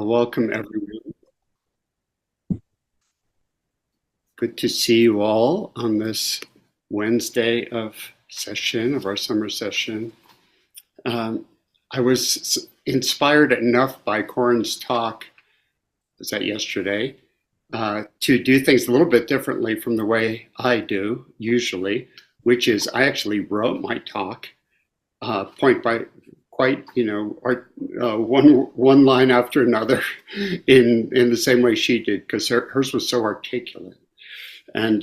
Welcome, everyone. Good to see you all on this Wednesday of our summer session. I was inspired enough by Corin's talk, was that yesterday, to do things a little bit differently from the way I do usually, which is I actually wrote my talk point by quite, one line after another in the same way she did, because hers was so articulate. And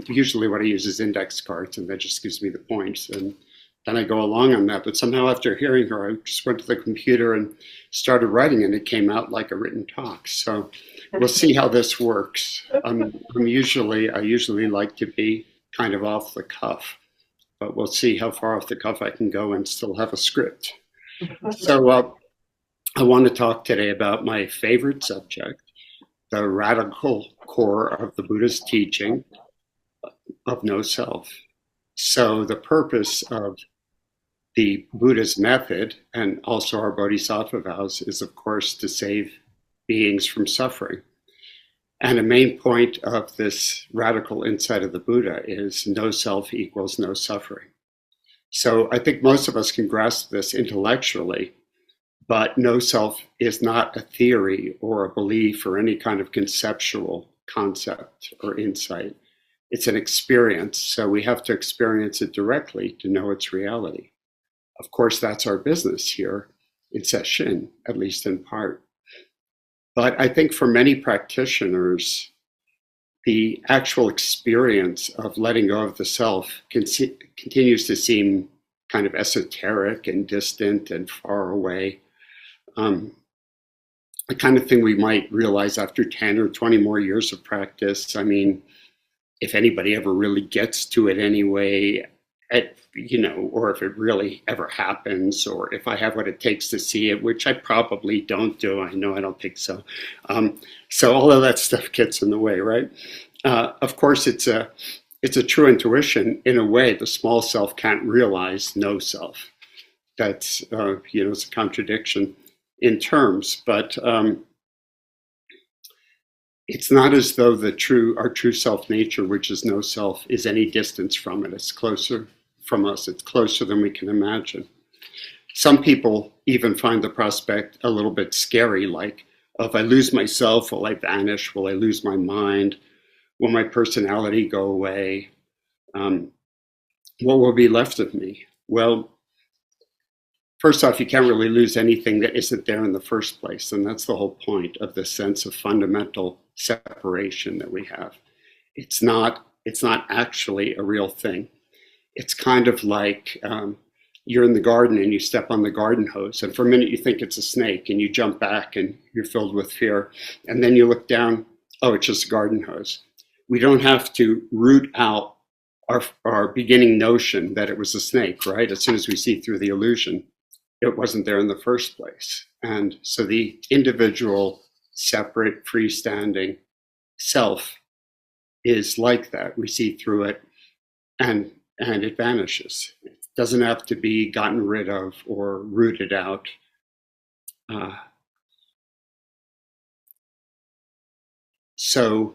usually what I use is index cards, and that just gives me the points. And then I go along on that. But somehow after hearing her, I just went to the computer and started writing, and it came out like a written talk. So we'll see how this works. I usually like to be kind of off the cuff, but we'll see how far off the cuff I can go and still have a script. So I want to talk today about my favorite subject, the radical core of the Buddha's teaching of no self. So the purpose of the Buddha's method, and also our bodhisattva vows, is of course to save beings from suffering. And a main point of this radical insight of the Buddha is no self equals no suffering. So I think most of us can grasp this intellectually, but no self is not a theory or a belief or any kind of conceptual concept or insight. It's an experience, so we have to experience it directly to know its reality. Of course, that's our business here in sesshin, at least in part. But I think for many practitioners, the actual experience of letting go of the self continues to seem kind of esoteric and distant and far away. The kind of thing we might realize after 10 or 20 more years of practice. I mean, if anybody ever really gets to it anyway, or if it really ever happens, or if I have what it takes to see it, which I probably don't do. I know I don't think so. So all of that stuff gets in the way, right? Of course, it's a true intuition. In a way, the small self can't realize no self. That's, it's a contradiction in terms, but it's not as though our true self nature, which is no self, is any distance from it. It's closer from us. It's closer than we can imagine. Some people even find the prospect a little bit scary, like, if I lose myself, will I vanish? Will I lose my mind? Will my personality go away? What will be left of me? Well, first off, you can't really lose anything that isn't there in the first place. And that's the whole point of this sense of fundamental separation that we have. It's not actually a real thing. It's kind of like you're in the garden and you step on the garden hose, and for a minute you think it's a snake and you jump back and you're filled with fear. And then you look down, oh, it's just a garden hose. We don't have to root out our beginning notion that it was a snake, right? As soon as we see through the illusion, it wasn't there in the first place. And so the individual, separate, freestanding self is like that. We see through it and it vanishes. It doesn't have to be gotten rid of or rooted out. So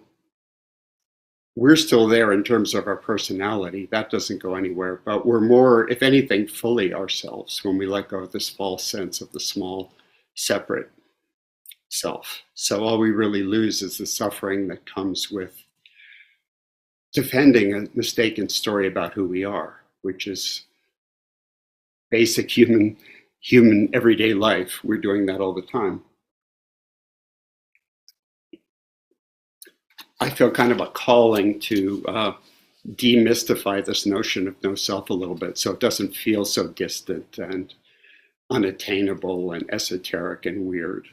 we're still there in terms of our personality. That doesn't go anywhere, but we're more, if anything, fully ourselves when we let go of this false sense of the small, separate self. So all we really lose is the suffering that comes with defending a mistaken story about who we are, which is basic human everyday life. We're doing that all the time. I feel kind of a calling to demystify this notion of no self a little bit, so it doesn't feel so distant and unattainable and esoteric and weird.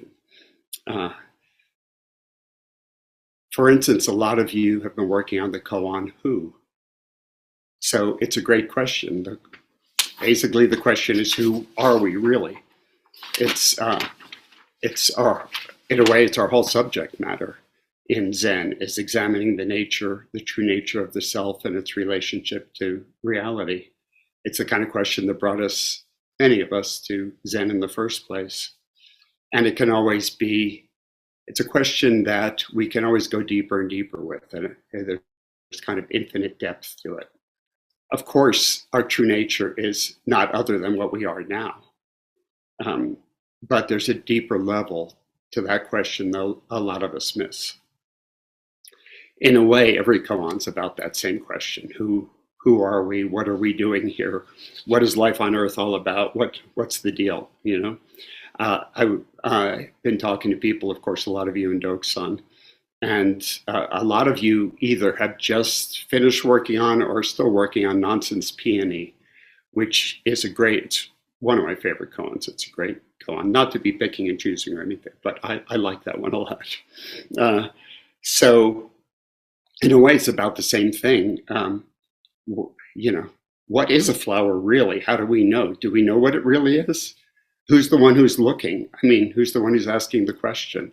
For instance, a lot of you have been working on the koan who. So it's a great question. Basically, the question is, who are we really? It's in a way, it's our whole subject matter in Zen, is examining the true nature of the self and its relationship to reality. It's the kind of question that brought many of us to Zen in the first place. And it can always be, it's a question that we can always go deeper and deeper with, and there's kind of infinite depth to it. Of course, our true nature is not other than what we are now. But there's a deeper level to that question that a lot of us miss. In a way, every koan's about that same question. Who are we? What are we doing here? What is life on Earth all about? What's the deal? You know, I've been talking to people, of course, a lot of you in Doksan, and a lot of you either have just finished working on or are still working on Nonsense Peony, which is it's one of my favorite koans. It's a great koan, not to be picking and choosing or anything, but I like that one a lot. So in a way, it's about the same thing. You know, what is a flower really? How do we know? Do we know what it really is? Who's the one who's looking? I mean, who's the one who's asking the question?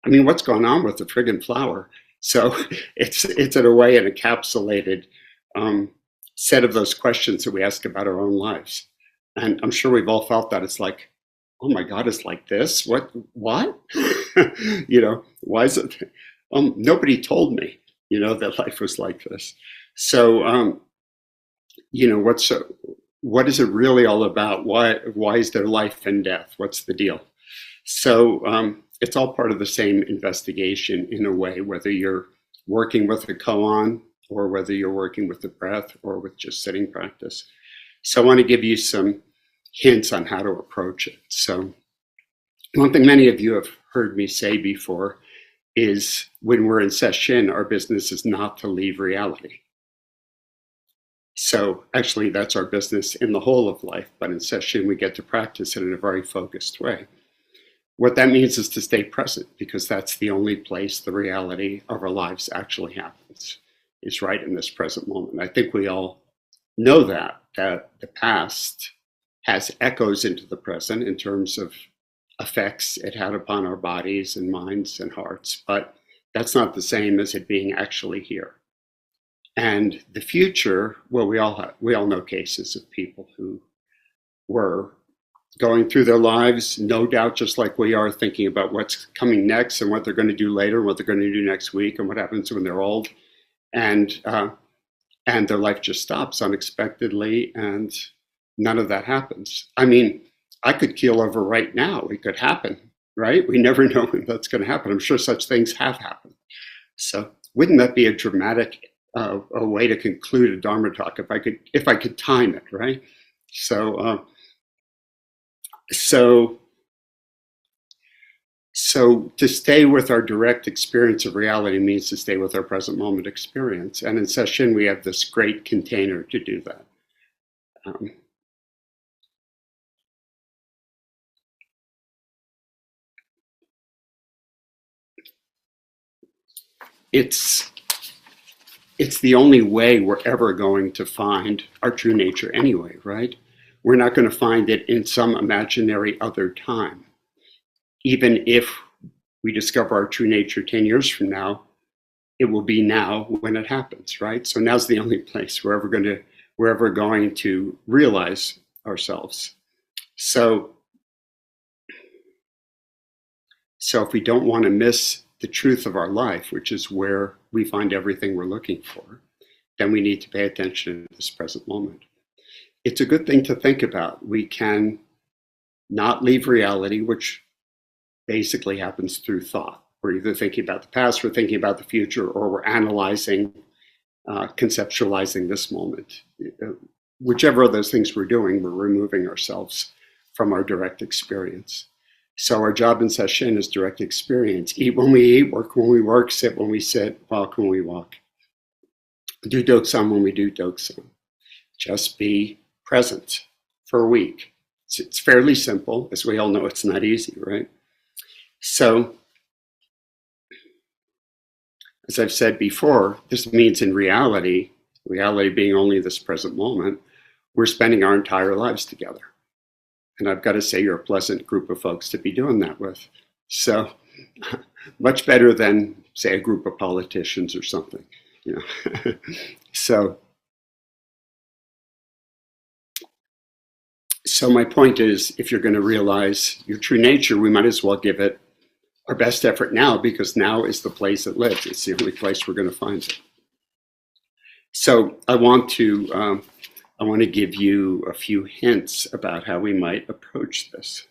I mean, what's going on with the friggin' flower? So it's in a way an encapsulated set of those questions that we ask about our own lives. And I'm sure we've all felt that. It's like, oh my God, it's like this? What? You know, why is it? Nobody told me, you know, that life was like this. So, you know, what is it really all about? Why is there life and death? What's the deal? So it's all part of the same investigation in a way, whether you're working with a koan or whether you're working with the breath or with just sitting practice. So I want to give you some hints on how to approach it. So one thing many of you have heard me say before is when we're in sesshin, our business is not to leave reality. So actually, that's our business in the whole of life, but in sesshin, we get to practice it in a very focused way. What that means is to stay present, because that's the only place the reality of our lives actually happens, is right in this present moment. I think we all know that the past has echoes into the present in terms of effects it had upon our bodies and minds and hearts, but that's not the same as it being actually here. And the future, well, we all know cases of people who were going through their lives, no doubt, just like we are, thinking about what's coming next and what they're going to do later, what they're going to do next week, and what happens when they're old, and their life just stops unexpectedly, and none of that happens. I mean, I could keel over right now. It could happen, right? We never know when that's going to happen. I'm sure such things have happened. So wouldn't that be a dramatic a way to conclude a Dharma talk if I could time it, right? So to stay with our direct experience of reality means to stay with our present moment experience. And in sesshin, we have this great container to do that. It's the only way we're ever going to find our true nature anyway, right? We're not going to find it in some imaginary other time. Even if we discover our true nature 10 years from now, it will be now when it happens, right? So now's the only place we're ever going to realize ourselves. So if we don't want to miss the truth of our life, which is where we find everything we're looking for, then we need to pay attention to this present moment. It's a good thing to think about. We can not leave reality, which basically happens through thought. We're either thinking about the past, we're thinking about the future, or we're analyzing, conceptualizing this moment. Whichever of those things we're doing, we're removing ourselves from our direct experience. So our job in sesshin is direct experience. Eat when we eat, work when we work, sit when we sit, walk when we walk. Do doksan when we do doksan. Just be present for a week. It's fairly simple. As we all know, it's not easy, right? So, as I've said before, this means in reality being only this present moment, we're spending our entire lives together. And I've got to say, you're a pleasant group of folks to be doing that with. So much better than, say, a group of politicians or something, you know. So my point is, if you're going to realize your true nature, we might as well give it our best effort now, because now is the place it lives. It's the only place we're going to find it. So I want to give you a few hints about how we might approach this,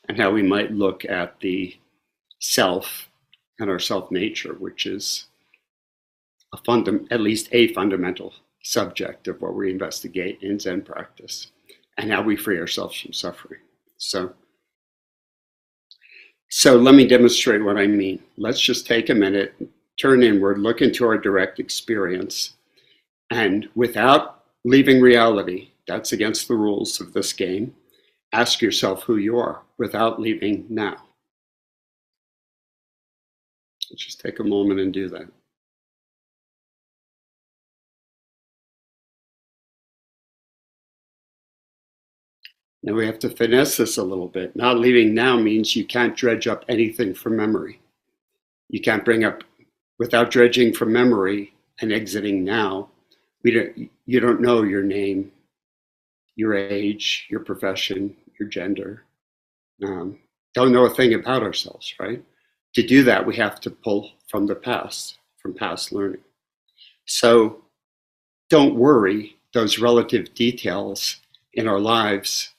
and how we might look at the self and our self nature, which is at least a fundamental subject of what we investigate in Zen practice, and how we free ourselves from suffering. So let me demonstrate what I mean. Let's just take a minute, turn inward, look into our direct experience, and without leaving reality, that's against the rules of this game, ask yourself who you are without leaving now. Let's just take a moment and do that. Now we have to finesse this a little bit. Not leaving now means you can't dredge up anything from memory. You can't bring up, without dredging from memory and exiting now, you don't know your name, your age, your profession, your gender. Don't know a thing about ourselves, right? To do that, we have to pull from the past, from past learning. So don't worry, those relative details in our lives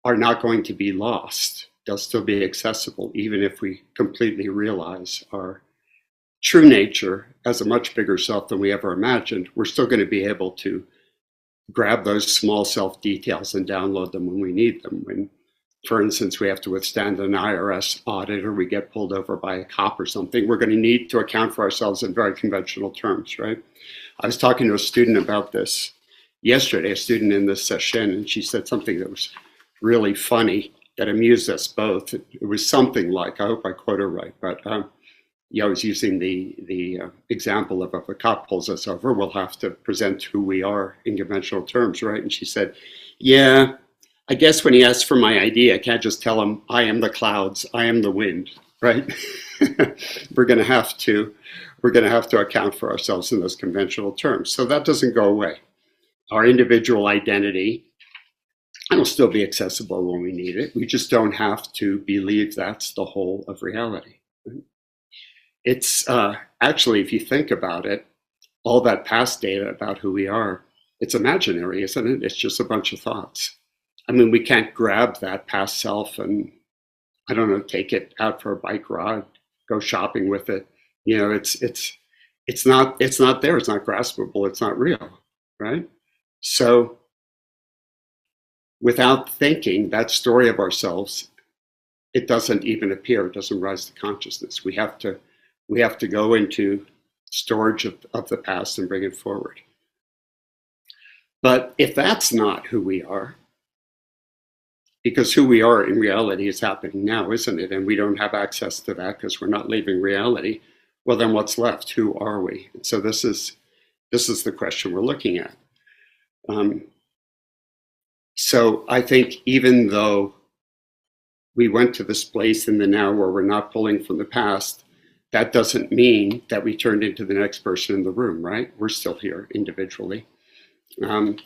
are not going to be lost. They'll still be accessible, even if we completely realize our true nature as a much bigger self than we ever imagined. We're still going to be able to grab those small self details and download them when we need them. When, for instance, we have to withstand an IRS audit, or we get pulled over by a cop or something, we're going to need to account for ourselves in very conventional terms, right? I was talking to a student about this yesterday, a student in this sesshin, and she said something that was really funny that amused us both. It was something like, I hope I quote her right, but I was using the example of, if a cop pulls us over, we'll have to present who we are in conventional terms, right? And she said, yeah, I guess when he asks for my ID, I can't just tell him, I am the clouds, I am the wind, right? We're going to have to account for ourselves in those conventional terms. So that doesn't go away. Our individual identity will still be accessible when we need it. We just don't have to believe that's the whole of reality. It's actually, if you think about it, all that past data about who we are, it's imaginary, isn't it? It's just a bunch of thoughts. I mean, we can't grab that past self and, I don't know, take it out for a bike ride, go shopping with it. You know, it's not there. It's not graspable. It's not real, right? So without thinking that story of ourselves, it doesn't even appear. It doesn't rise to consciousness. We have to go into storage of the past and bring it forward. But if that's not who we are, because who we are in reality is happening now, isn't it? And we don't have access to that because we're not leaving reality. Well, then what's left? Who are we? And so this is the question we're looking at. So I think even though we went to this place in the now where we're not pulling from the past, that doesn't mean that we turned into the next person in the room, right? We're still here individually.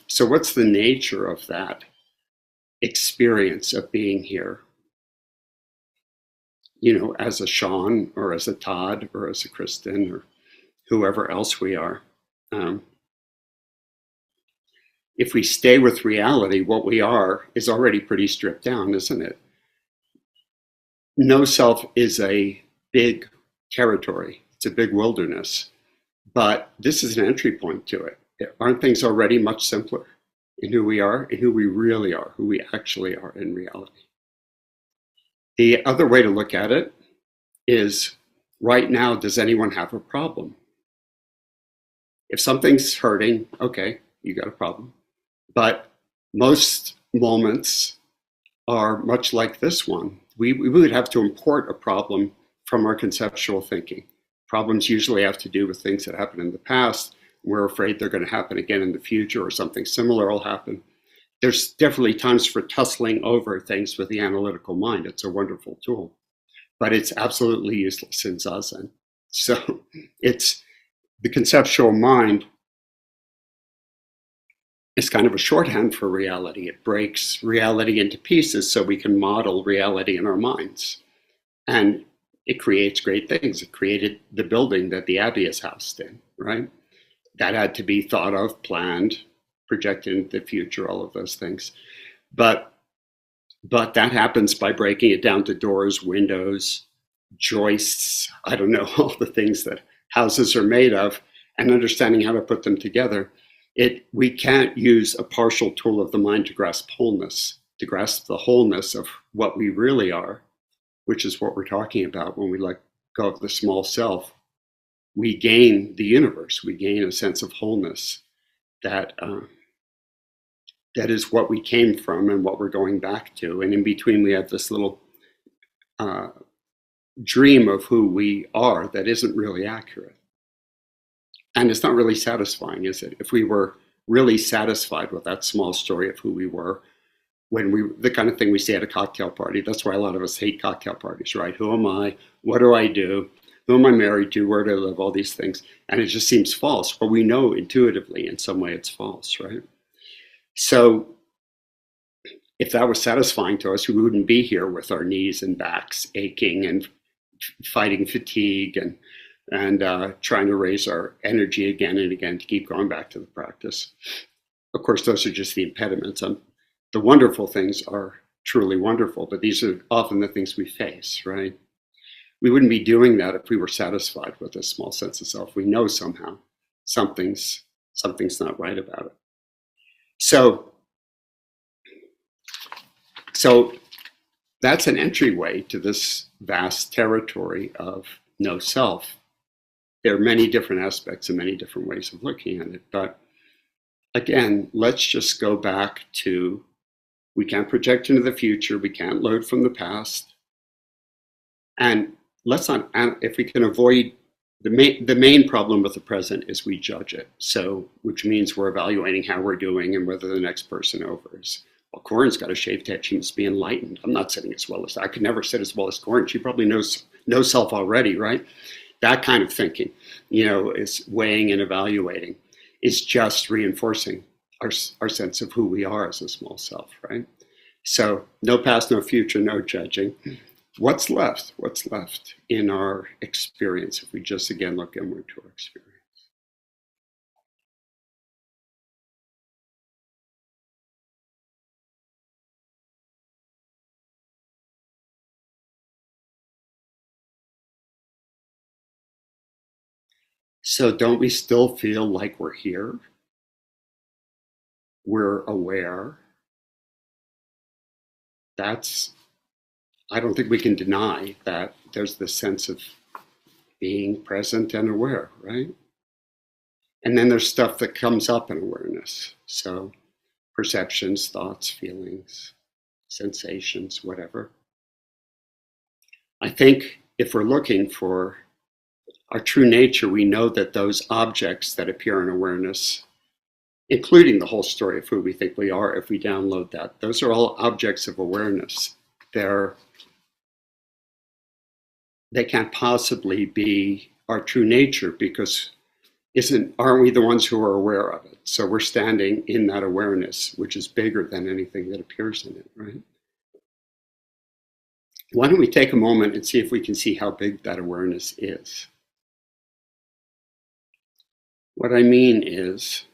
So what's the nature of that experience of being here? You know, as a Sean, or as a Todd, or as a Kristen, or whoever else we are. If we stay with reality, what we are is already pretty stripped down, isn't it? No self is a big territory. It's a big wilderness. But this is an entry point to it. Aren't things already much simpler in who we are, and who we really are, who we actually are in reality? The other way to look at it is, right now, does anyone have a problem? If something's hurting, okay, you got a problem. But most moments are much like this one. We would have to import a problem from our conceptual thinking. Problems usually have to do with things that happened in the past. We're afraid they're going to happen again in the future, or something similar will happen. There's definitely times for tussling over things with the analytical mind. It's a wonderful tool, but it's absolutely useless in Zazen. So it's the conceptual mind is kind of a shorthand for reality. It breaks reality into pieces so we can model reality in our minds. And it creates great things. It created the building that the Abbey is housed in, right? That had to be thought of, planned, projected into the future, all of those things. But that happens by breaking it down to doors, windows, joists, I don't know, all the things that houses are made of, and understanding how to put them together. We can't use a partial tool of the mind to grasp wholeness, to grasp the wholeness of what we really are, which is what we're talking about when we let go of the small self. We gain the universe. We gain a sense of wholeness that that is what we came from and what we're going back to. And in between, we have this little dream of who we are that isn't really accurate. And it's not really satisfying, is it? If we were really satisfied with that small story of who we were, the kind of thing we say at a cocktail party, that's why a lot of us hate cocktail parties, right? Who am I? What do I do? Who am I married to? Where do I live? All these things. And it just seems false. But we know intuitively in some way it's false, right? So if that was satisfying to us, we wouldn't be here with our knees and backs aching and fighting fatigue and trying to raise our energy again and again to keep going back to the practice. Of course, those are just the impediments. The wonderful things are truly wonderful, but these are often the things we face, right? We wouldn't be doing that if we were satisfied with a small sense of self. We know somehow something's not right about it. So that's an entryway to this vast territory of no self. There are many different aspects and many different ways of looking at it. But again, let's just go back to, we can't project into the future. We can't load from the past. And let's not, if we can avoid, the main problem with the present is we judge it. So, which means we're evaluating how we're doing and whether the next person over is. Well, Corin's got a shaved head. She must be enlightened. I'm not sitting as well as I could never sit as well as Corin. She probably knows self already, right? That kind of thinking, is weighing and evaluating, is just reinforcing our sense of who we are as a small self, right? So no past, no future, no judging. What's left? What's left in our experience if we just again look inward to our experience? So don't we still feel like we're here? We're aware. I don't think we can deny that there's this sense of being present and aware, right? And then there's stuff that comes up in awareness. So perceptions, thoughts, feelings, sensations, whatever. I think if we're looking for our true nature, we know that those objects that appear in awareness, including the whole story of who we think we are, if we download that, those are all objects of awareness. They can't possibly be our true nature because aren't we the ones who are aware of it? So we're standing in that awareness, which is bigger than anything that appears in it, right? Why don't we take a moment and see if we can see how big that awareness is? What I mean is,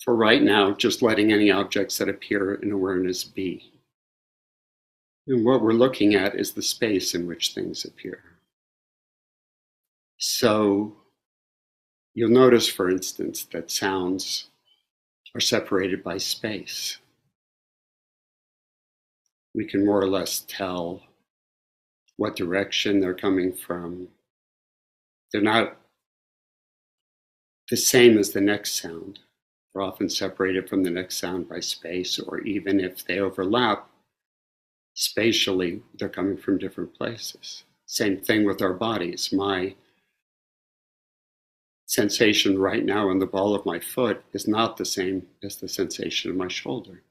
for right now, just letting any objects that appear in awareness be. And what we're looking at is the space in which things appear. So you'll notice, for instance, that sounds are separated by space. We can more or less tell what direction they're coming from. They're not the same as the next sound. They're often separated from the next sound by space, or even if they overlap, spatially, they're coming from different places. Same thing with our bodies. My sensation right now in the ball of my foot is not the same as the sensation in my shoulder.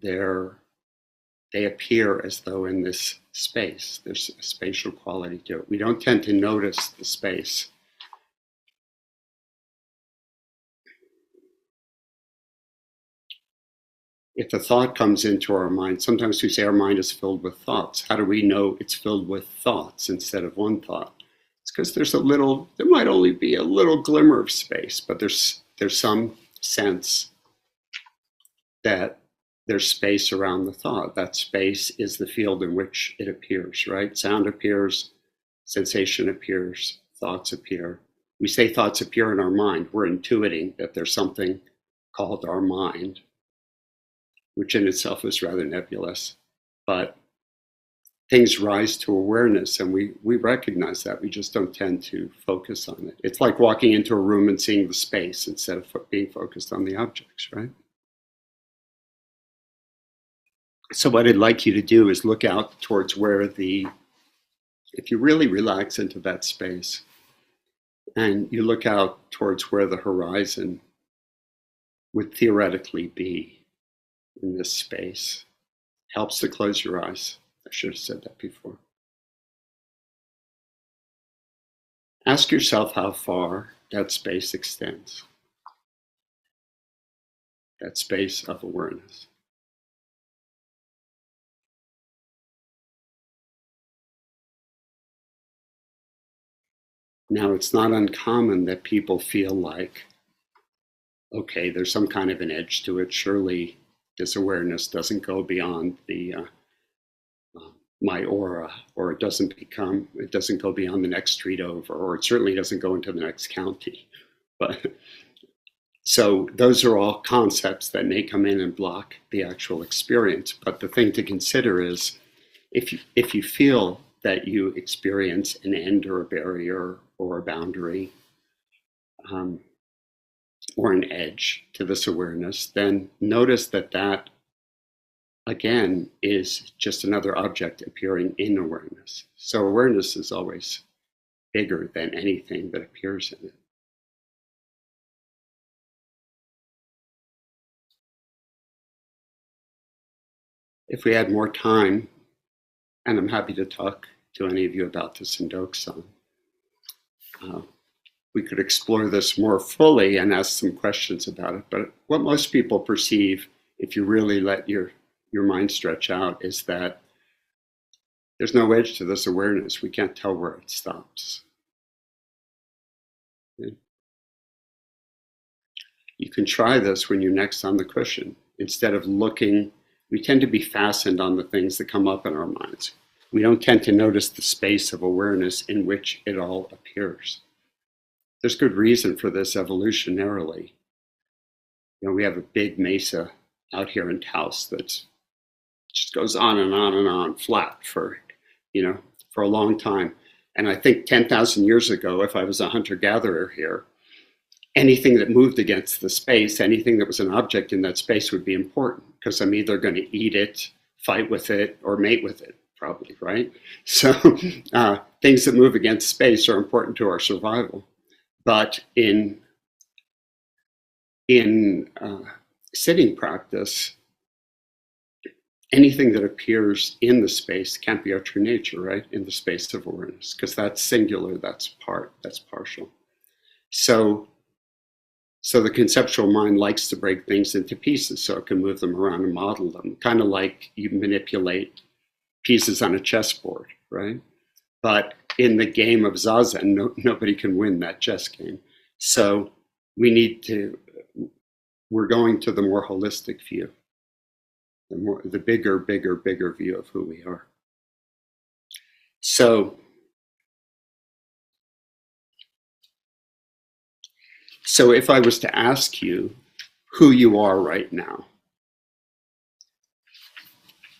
They appear as though in this space. There's a spatial quality to it. We don't tend to notice the space if a thought comes into our mind, sometimes we say our mind is filled with thoughts. How do we know it's filled with thoughts instead of one thought? It's because there might only be a little glimmer of space, but there's some sense that there's space around the thought. That space is the field in which it appears, right? Sound appears, sensation appears, thoughts appear. We say thoughts appear in our mind. We're intuiting that there's something called our mind, which in itself is rather nebulous. But things rise to awareness, and we recognize that. We just don't tend to focus on it. It's like walking into a room and seeing the space instead of being focused on the objects, right? So what I'd like you to do is look out towards where if you really relax into that space, and you look out towards where the horizon would theoretically be in this space. Helps to close your eyes. I should have said that before. Ask yourself how far that space extends. That space of awareness. Now, it's not uncommon that people feel like, okay, there's some kind of an edge to it. Surely this awareness doesn't go beyond my aura, or it doesn't go beyond the next street over, or it certainly doesn't go into the next county. But so those are all concepts that may come in and block the actual experience. But the thing to consider is, if you feel that you experience an end or a barrier or a boundary, or an edge to this awareness, then notice that again is just another object appearing in awareness. So awareness is always bigger than anything that appears in it. If we had more time, and I'm happy to talk to any of you about this in Dokusan, we could explore this more fully and ask some questions about it. But what most people perceive, if you really let your mind stretch out, is that there's no edge to this awareness. We can't tell where it stops. You can try this when you're next on the cushion. Instead of looking, we tend to be fastened on the things that come up in our minds. We don't tend to notice the space of awareness in which it all appears. There's good reason for this evolutionarily. We have a big mesa out here in Taos that just goes on and on and on flat for a long time. And I think 10,000 years ago, if I was a hunter-gatherer here, anything that moved against the space, anything that was an object in that space would be important, because I'm either going to eat it, fight with it, or mate with it, probably, right? So things that move against space are important to our survival. But in sitting practice, anything that appears in the space can't be our true nature, right? In the space of awareness, because that's singular, that's partial. So the conceptual mind likes to break things into pieces so it can move them around and model them, kind of like you manipulate pieces on a chessboard, right? But in the game of Zazen, nobody can win that chess game. So we're going to the more holistic view, the bigger view of who we are. So if I was to ask you who you are right now,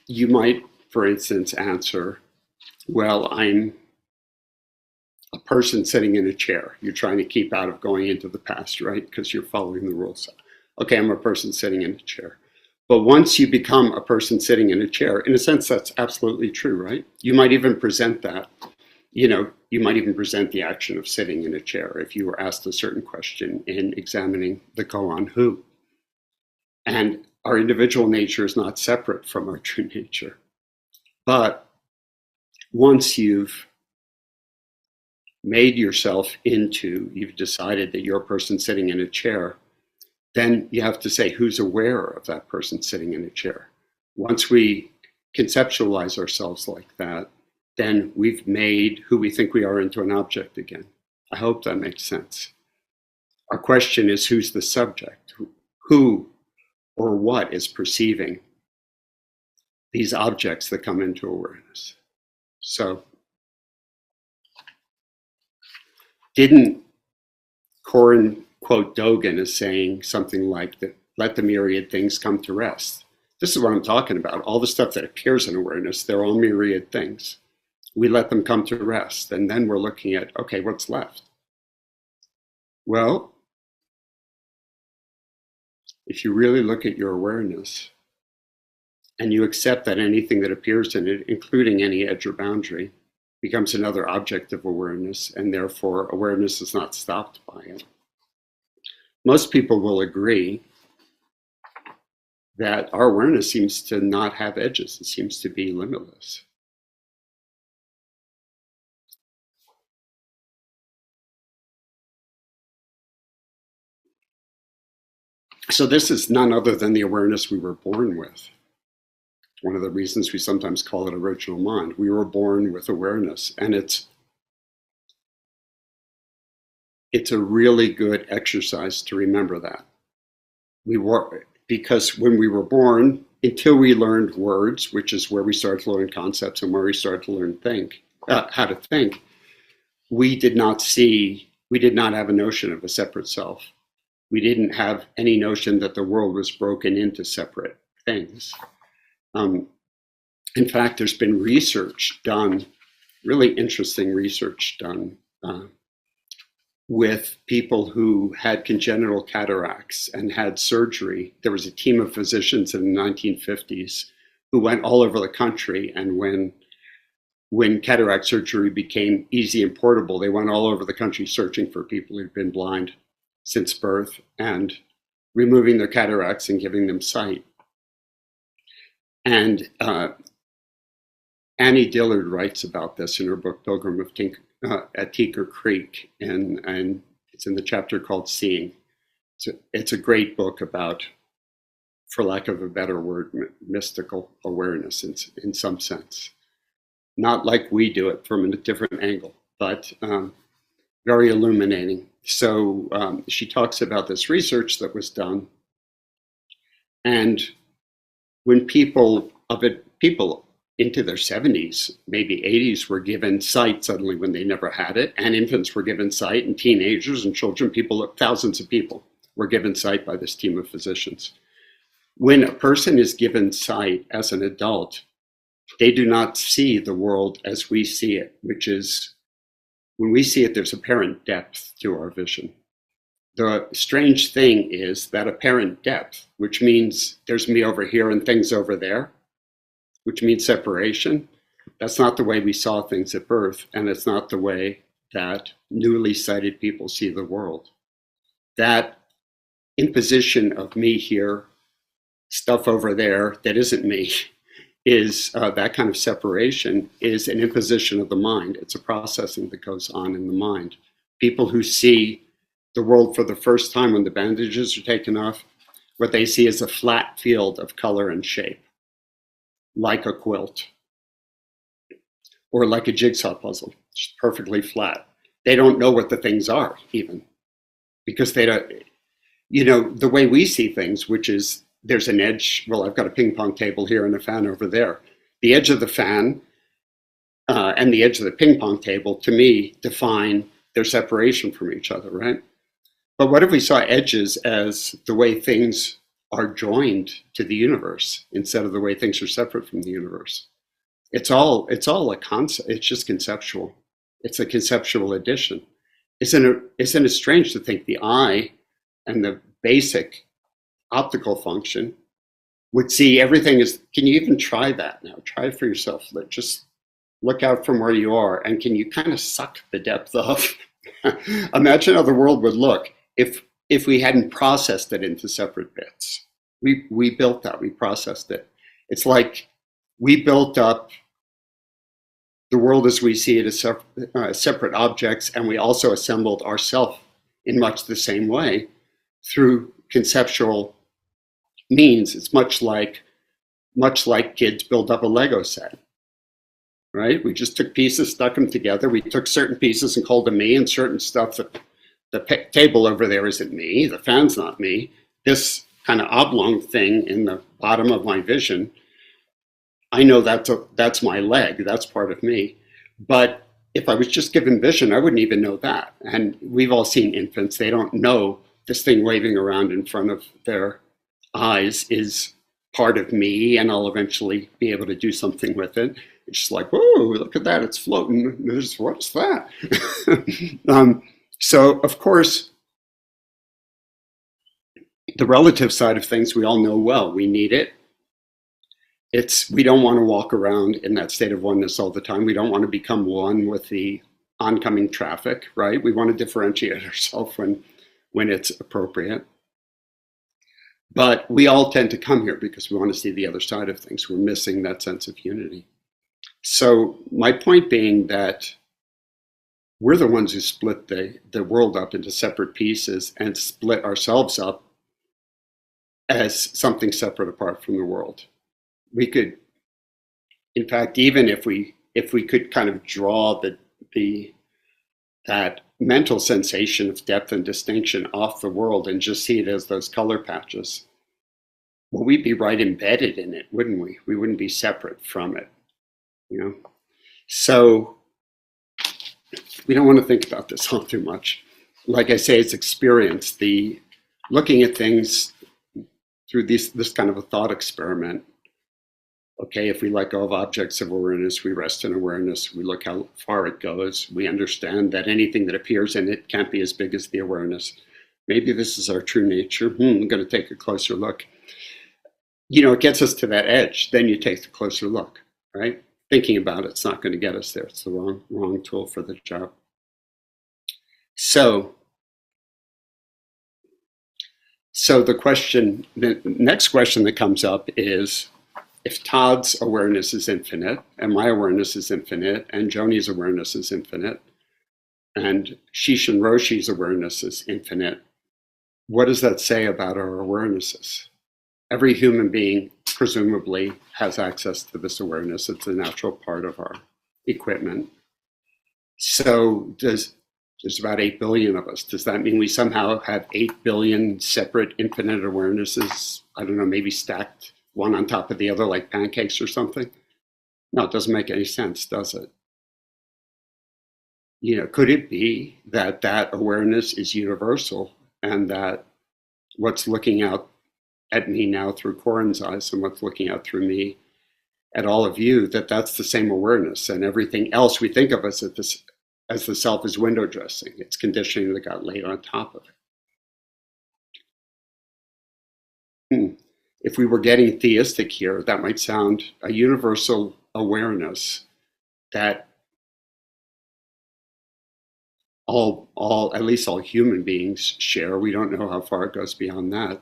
you might, for instance, answer, well, I'm a person sitting in a chair. You're trying to keep out of going into the past, right? Because you're following the rules. Okay, I'm a person sitting in a chair. But once you become a person sitting in a chair, in a sense, that's absolutely true, right? You might even present that. You might even present the action of sitting in a chair if you were asked a certain question in examining the koan who. And our individual nature is not separate from our true nature. But once you've made yourself you've decided that you're a person sitting in a chair, then you have to say who's aware of that person sitting in a chair. Once we conceptualize ourselves like that, then we've made who we think we are into an object again. I hope that makes sense. Our question is, who's the subject? Who or what is perceiving these objects that come into awareness? So, didn't Koan quote Dogen as saying something like that, let the myriad things come to rest? This is what I'm talking about. All the stuff that appears in awareness, they're all myriad things. We let them come to rest, and then we're looking at, okay, what's left? Well, if you really look at your awareness and you accept that anything that appears in it, including any edge or boundary, becomes another object of awareness, and therefore awareness is not stopped by it. Most people will agree that our awareness seems to not have edges. It seems to be limitless. So this is none other than the awareness we were born with. One of the reasons we sometimes call it original mind. We were born with awareness, and it's a really good exercise to remember that. Because when we were born, until we learned words, which is where we started to learn concepts and where we started to learn how to think, we did not have a notion of a separate self. We didn't have any notion that the world was broken into separate things. In fact, there's been research done, really interesting research done with people who had congenital cataracts and had surgery. There was a team of physicians in the 1950s who went all over the country, and when cataract surgery became easy and portable, they went all over the country searching for people who'd been blind since birth and removing their cataracts and giving them sight. And Annie Dillard writes about this in her book Pilgrim at Tinker Creek, and it's in the chapter called Seeing. It's a great book about, for lack of a better word, mystical awareness in some sense. Not like we do it, from a different angle, but very illuminating. So she talks about this research that was done, and when people into their 70s, maybe 80s, were given sight suddenly when they never had it, and infants were given sight, and teenagers and children, thousands of people were given sight by this team of physicians. When a person is given sight as an adult, they do not see the world as we see it, which is, when we see it, there's apparent depth to our vision. The strange thing is that apparent depth, which means there's me over here and things over there, which means separation. That's not the way we saw things at birth, and it's not the way that newly sighted people see the world. That imposition of me here, stuff over there that isn't me, is that kind of separation is an imposition of the mind. It's a processing that goes on in the mind. People who see the world for the first time when the bandages are taken off, what they see is a flat field of color and shape, like a quilt or like a jigsaw puzzle, just perfectly flat. They don't know what the things are even, because they don't, the way we see things, which is there's an edge. Well, I've got a ping pong table here and a fan over there. The edge of the fan and the edge of the ping pong table, to me, define their separation from each other, right? But what if we saw edges as the way things are joined to the universe instead of the way things are separate from the universe? It's all a concept. It's just conceptual. It's a conceptual addition. Isn't it strange to think the eye and the basic optical function would see everything as, can you even try that now? Try it for yourself. Just look out from where you are, and can you kind of suck the depth of? Imagine how the world would look if we hadn't processed it into separate bits. We built that, we processed it. It's like we built up the world as we see it as separate objects, and we also assembled ourselves in much the same way through conceptual means. It's much like kids build up a Lego set, right? We just took pieces, stuck them together. We took certain pieces and called them me, and certain stuff that the table over there isn't me, the fan's not me. This kind of oblong thing in the bottom of my vision, I know that's my leg, that's part of me. But if I was just given vision, I wouldn't even know that. And we've all seen infants, they don't know this thing waving around in front of their eyes is part of me, and I'll eventually be able to do something with it. It's just like, whoa, look at that, it's floating. What's that? So, of course, the relative side of things we all know well. We need it. We don't want to walk around in that state of oneness all the time. We don't want to become one with the oncoming traffic, right? We want to differentiate ourselves when it's appropriate. But we all tend to come here because we want to see the other side of things. We're missing that sense of unity. So my point being that we're the ones who split the world up into separate pieces and split ourselves up as something separate apart from the world. We could, in fact, even if we could kind of draw that mental sensation of depth and distinction off the world and just see it as those color patches, well, we'd be right embedded in it, wouldn't we? We wouldn't be separate from it, you know? So we don't want to think about this all too much. Like I say, it's experience, looking at things through this kind of a thought experiment. Okay, if we let go of objects of awareness, we rest in awareness, we look how far it goes, we understand that anything that appears in it can't be as big as the awareness. Maybe this is our true nature. I'm going to take a closer look. You know, it gets us to that edge. Then you take the closer look, right? Thinking about it's not going to get us there. It's the wrong tool for the job. So the next question that comes up is, if Todd's awareness is infinite, and my awareness is infinite, and Joni's awareness is infinite, and Shishin Roshi's awareness is infinite, what does that say about our awarenesses? Every human being presumably has access to this awareness. It's a natural part of our equipment. So there's about 8 billion of us. Does that mean we somehow have 8 billion separate infinite awarenesses? I don't know, maybe stacked one on top of the other like pancakes or something? No, it doesn't make any sense, does it? You know, could it be that awareness is universal, and that what's looking out at me now through Koan's eyes and what's looking out through me at all of you, that's the same awareness, and everything else we think of as the self is window dressing. It's conditioning that got laid on top of it. If we were getting theistic here, that might sound a universal awareness that at least all human beings share. We don't know how far it goes beyond that.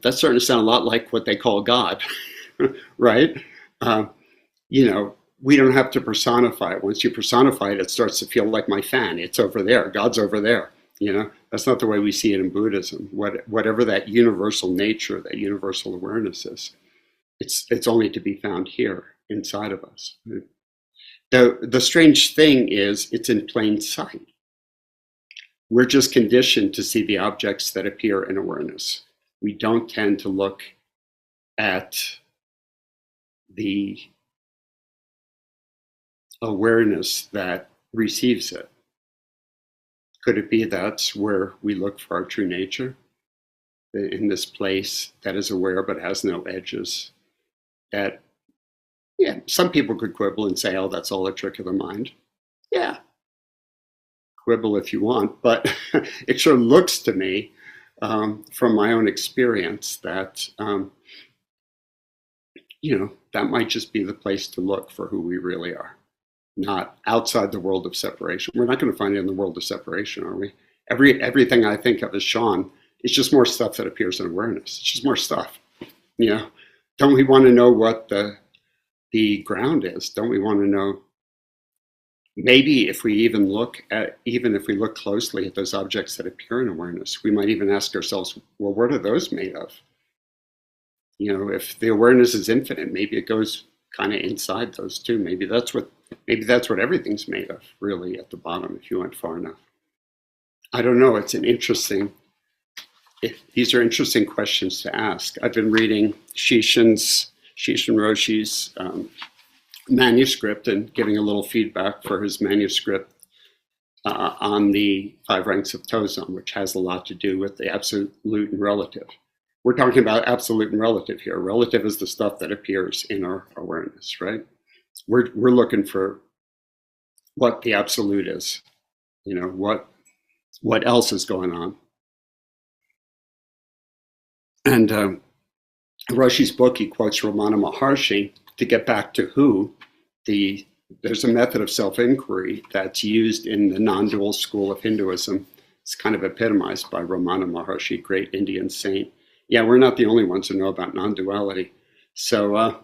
That's starting to sound a lot like what they call God, right? You know, we don't have to personify it. Once you personify it, it starts to feel like my fan. It's over there. God's over there. You know, that's not the way we see it in Buddhism. Whatever that universal nature, that universal awareness is, it's only to be found here inside of us. The strange thing is, it's in plain sight. We're just conditioned to see the objects that appear in awareness. We don't tend to look at the awareness that receives it. Could it be that's where we look for our true nature? In this place that is aware but has no edges? That, yeah, some people could quibble and say, oh, that's all a trick of the mind. Yeah, quibble if you want, but it sure looks to me, from my own experience, that, you know, that might just be the place to look for who we really are. Not outside the world of separation. We're not going to find it in the world of separation, are we? Everything I think of as Sean is just more stuff that appears in awareness. It's just more stuff. You know, don't we want to know what the ground is? Don't we want to know maybe if we even look at, even if we look closely at those objects that appear in awareness, we might even ask ourselves, well, what are those made of? You know, if the awareness is infinite, maybe it goes kind of inside those too. Maybe that's what everything's made of, really, at the bottom, if you went far enough. I don't know. It's an interesting. These are interesting questions to ask. I've been reading Shishin Roshi's manuscript and giving a little feedback for his manuscript on the 5 ranks of Tozan, which has a lot to do with the absolute and relative. We're talking about absolute and relative here. Relative is the stuff that appears in our awareness, right? We're looking for what the absolute is. You know, what else is going on? And Roshi's book, he quotes Ramana Maharshi to get back to who. There's a method of self-inquiry that's used in the non-dual school of Hinduism. It's kind of epitomized by Ramana Maharshi, great Indian saint. Yeah, we're not the only ones who know about non-duality. So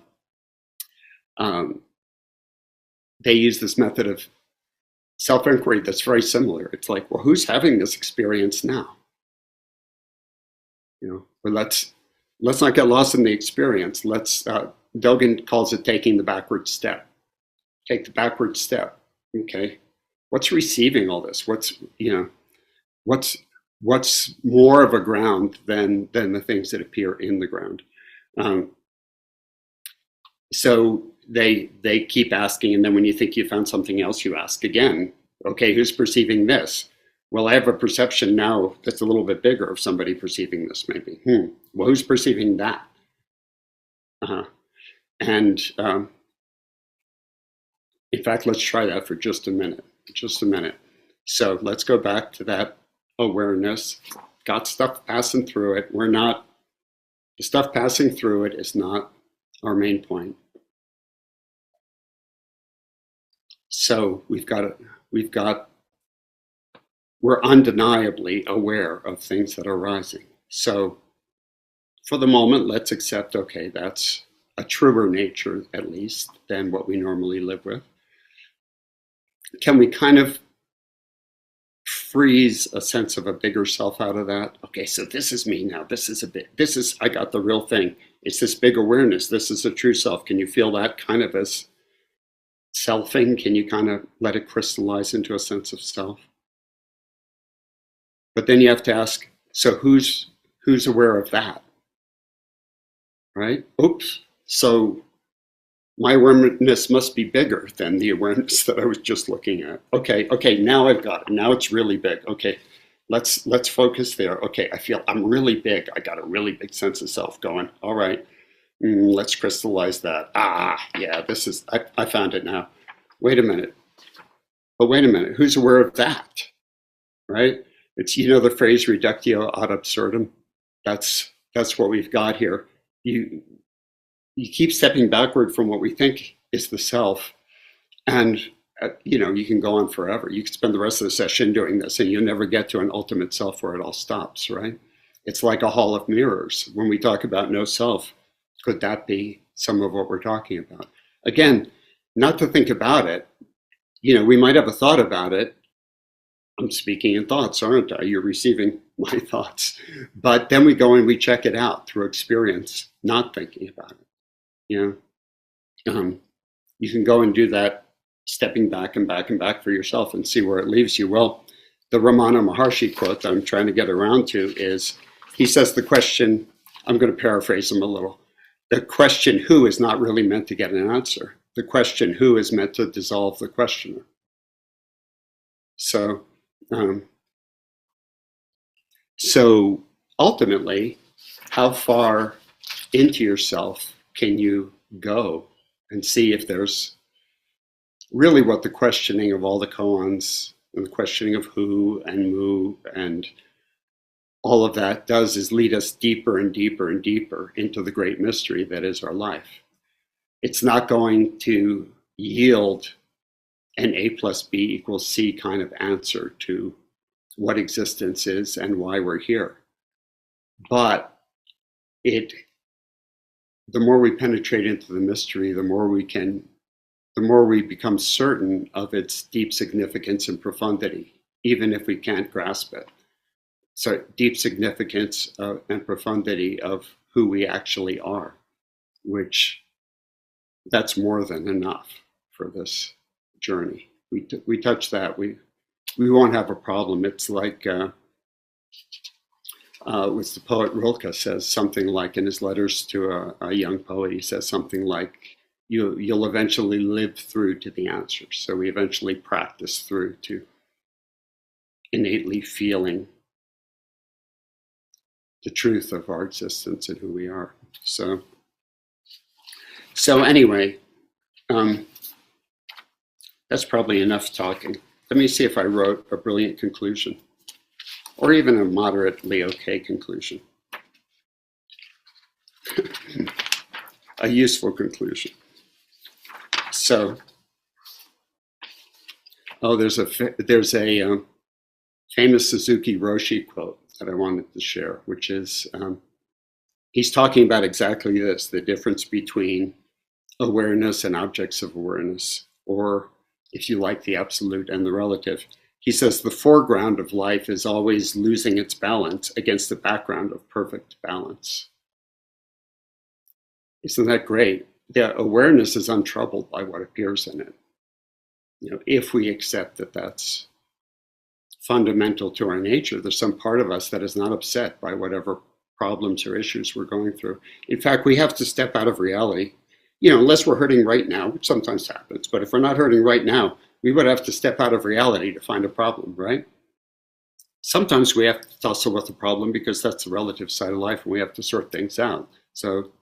they use this method of self-inquiry that's very similar. It's like, well, who's having this experience now? You know, but let's not get lost in the experience. Dogen calls it taking the backward step. Take the backward step. Okay, what's receiving all this? What's more of a ground than the things that appear in the ground? So they keep asking, and then when you think you found something else, you ask again. Okay, who's perceiving this? Well, I have a perception now that's a little bit bigger of somebody perceiving this, maybe. Well, who's perceiving that? And in fact, let's try that for just a minute. So let's go back to that awareness. Got stuff passing through it. The stuff passing through it is not our main point. So we're undeniably aware of things that are arising. So for the moment, let's accept, okay, that's a truer nature, at least, than what we normally live with. Can we kind of freeze a sense of a bigger self out of that? Okay, so this is me now. I got the real thing. It's this big awareness. This is a true self. Can you feel that kind of as selfing? Can you kind of let it crystallize into a sense of self? But then you have to ask, so who's aware of that? Right? Oops. So my awareness must be bigger than the awareness that I was just looking at. Okay, now I've got it. Now it's really big. Okay, let's focus there. Okay, I feel I'm really big. I got a really big sense of self going. All right, let's crystallize that. Yeah, I found it now. Wait a minute. But wait a minute, who's aware of that? Right? It's, the phrase reductio ad absurdum. That's what we've got here. You keep stepping backward from what we think is the self, and you can go on forever. You can spend the rest of the session doing this, and you'll never get to an ultimate self where it all stops, right? It's like a hall of mirrors. When we talk about no self, could that be some of what we're talking about? Again, not to think about it. We might have a thought about it. I'm speaking in thoughts, aren't I? You're receiving my thoughts. But then we go and we check it out through experience, not thinking about it. You can go and do that, stepping back and back and back for yourself and see where it leaves you. Well, the Ramana Maharshi quote that I'm trying to get around to is, he says the question, I'm going to paraphrase him a little, the question who is not really meant to get an answer. The question who is meant to dissolve the questioner. So ultimately, how far into yourself can you go and see if there's really what the questioning of all the koans and the questioning of who and mu and all of that does is lead us deeper and deeper and deeper into the great mystery that is our life. It's not going to yield an A plus B equals C kind of answer to what existence is and why we're here. But the more we penetrate into the mystery, the more we can the more we become certain of its deep significance and profundity, even if we can't grasp it. So deep significance and profundity of who we actually are, which that's more than enough for this journey. We touch that, we won't have a problem. It's like what's the poet Rilke says something like in his letters to a young poet, he says something like, you'll eventually live through to the answers. So we eventually practice through to innately feeling the truth of our existence and who we are. So anyway, that's probably enough talking. Let me see if I wrote a brilliant conclusion, or even a moderately okay conclusion. A useful conclusion. So, there's a famous Suzuki Roshi quote that I wanted to share, which is, he's talking about exactly this, the difference between awareness and objects of awareness, or if you like, the absolute and the relative. He says the foreground of life is always losing its balance against the background of perfect balance. Isn't that great? The awareness is untroubled by what appears in it. If we accept that that's fundamental to our nature, there's some part of us that is not upset by whatever problems or issues we're going through. In fact, we have to step out of reality. Unless we're hurting right now, which sometimes happens, but if we're not hurting right now, we would have to step out of reality to find a problem, right? Sometimes we have to tussle with the problem because that's the relative side of life and we have to sort things out. So,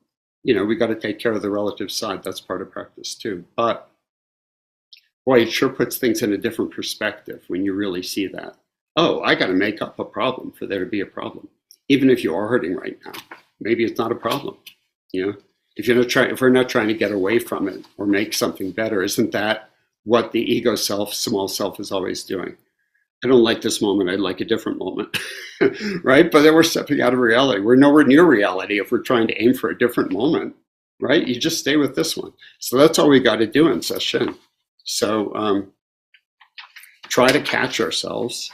we got to take care of the relative side. That's part of practice too. But boy, it sure puts things in a different perspective when you really see that. Oh, I got to make up a problem for there to be a problem. Even if you are hurting right now, maybe it's not a problem, If we're not trying to get away from it or make something better, isn't that what the ego self, small self, is always doing? I don't like this moment, I'd like a different moment, right? But then we're stepping out of reality. We're nowhere near reality if we're trying to aim for a different moment, right? You just stay with this one. So that's all we got to do in sesshin. So try to catch ourselves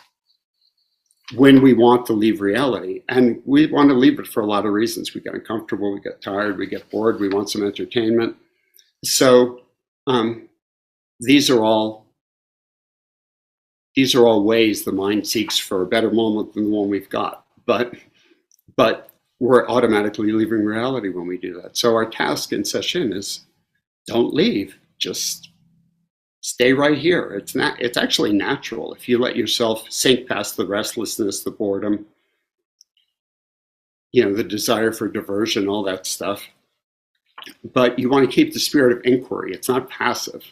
when we want to leave reality. And we want to leave it for a lot of reasons. We get uncomfortable, we get tired, we get bored, we want some entertainment. So these are all ways the mind seeks for a better moment than the one we've got. But we're automatically leaving reality when we do that. So our task in sesshin is don't leave, just stay right here. It's actually natural if you let yourself sink past the restlessness, the boredom, the desire for diversion, all that stuff. But you want to keep the spirit of inquiry. It's not passive.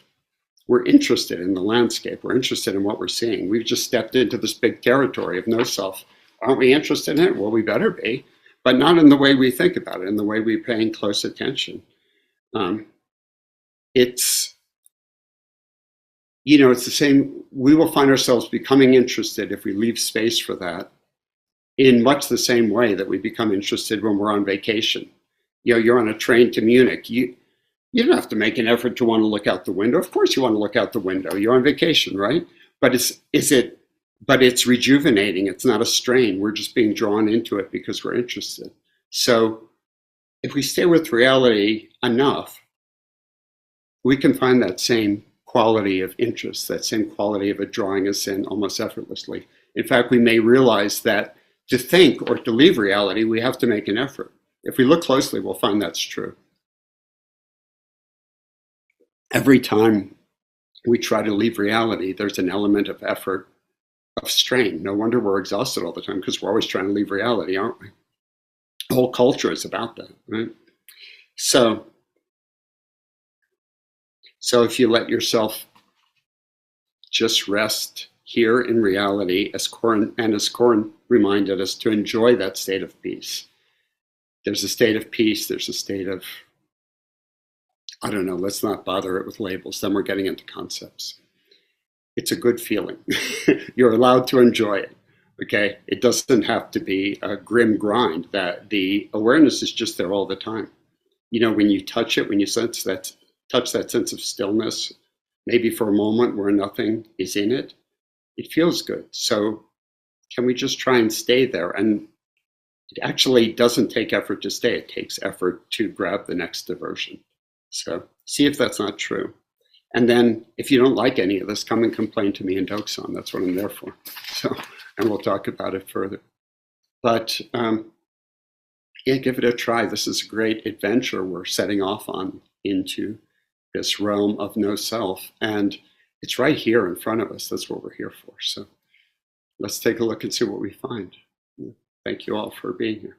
We're interested in the landscape. We're interested in what we're seeing. We've just stepped into this big territory of no self. Aren't we interested in it? Well, we better be, but not in the way we think about it, in the way we're paying close attention. It's the same. We will find ourselves becoming interested if we leave space for that in much the same way that we become interested when we're on vacation. You're on a train to Munich. You don't have to make an effort to want to look out the window. Of course you want to look out the window. You're on vacation, right? But it's rejuvenating. It's not a strain. We're just being drawn into it because we're interested. So if we stay with reality enough, we can find that same quality of interest, that same quality of it drawing us in almost effortlessly. In fact, we may realize that to think or to leave reality, we have to make an effort. If we look closely, we'll find that's true. Every time we try to leave reality, there's an element of effort, of strain. No wonder we're exhausted all the time because we're always trying to leave reality, aren't we? The whole culture is about that, right? So if you let yourself just rest here in reality, as Koan reminded us, to enjoy that state of peace. There's a state of peace, there's a state of, I don't know, let's not bother it with labels, then we're getting into concepts. It's a good feeling. You're allowed to enjoy it, okay? It doesn't have to be a grim grind. That the awareness is just there all the time. When you touch it, when you sense that touch that sense of stillness, maybe for a moment where nothing is in it, it feels good. So can we just try and stay there? And it actually doesn't take effort to stay. It takes effort to grab the next diversion. So see if that's not true. And then if you don't like any of this, come and complain to me in Dokusan. That's what I'm there for. So, and we'll talk about it further. But yeah, give it a try. This is a great adventure we're setting off on into this realm of no self. And it's right here in front of us. That's what we're here for. So let's take a look and see what we find. Thank you all for being here.